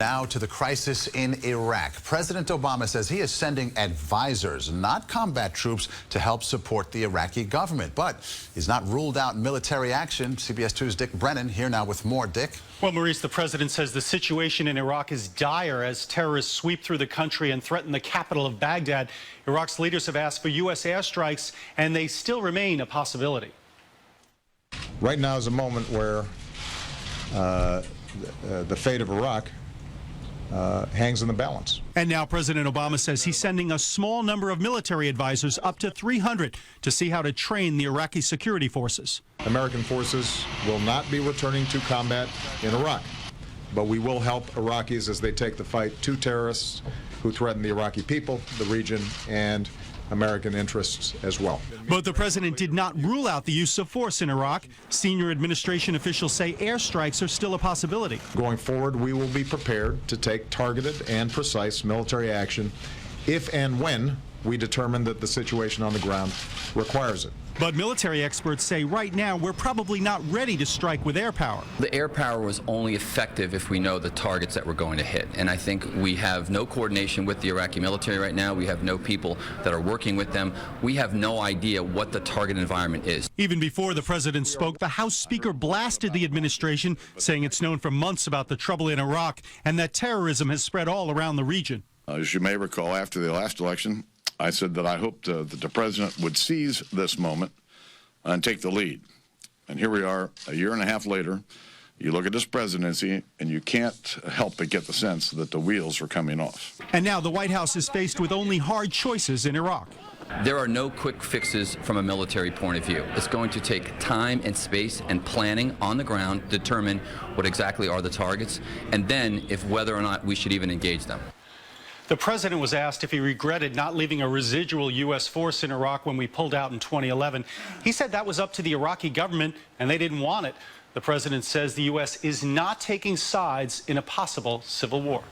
Now to the crisis in Iraq. President Obama says he is sending advisors, not combat troops, to help support the Iraqi government. But he's not ruled out military action. CBS 2's Dick Brennan here now with more. Dick? Well, Maurice, the president says the situation in Iraq is dire as terrorists sweep through the country and threaten the capital of Baghdad. Iraq's leaders have asked for U.S. airstrikes, and they still remain a possibility. Right now is a moment where the fate of Iraq hangs in the balance. And now President Obama says he's sending a small number of military advisors, up to 300, to see how to train the Iraqi security forces. American forces will not be returning to combat in Iraq, but we will help Iraqis as they take the fight to terrorists who threaten the Iraqi people, the region, and American interests as well. But the president did not rule out the use of force in Iraq. Senior administration officials say airstrikes are still a possibility. Going forward, we will be prepared to take targeted and precise military action if and when we determine that the situation on the ground requires it. But military experts say right now we're probably not ready to strike with air power. The air power was only effective if we know the targets that we're going to hit. And I think we have no coordination with the Iraqi military right now. We have no people that are working with them. We have no idea what the target environment is. Even before the president spoke, the House Speaker blasted the administration, saying it's known for months about the trouble in Iraq and that terrorism has spread all around the region. As you may recall, after the last election, I said that I hoped that the president would seize this moment and take the lead. And here we are, a year and a half later. You look at this presidency, and you can't help but get the sense that the wheels are coming off. And now the White House is faced with only hard choices in Iraq. There are no quick fixes from a military point of view. It's going to take time and space and planning on the ground to determine what exactly are the targets, and then if whether or not we should even engage them. The president was asked if he regretted not leaving a residual U.S. force in Iraq when we pulled out in 2011. He said that was up to the Iraqi government and they didn't want it. The president says the U.S. is not taking sides in a possible civil war.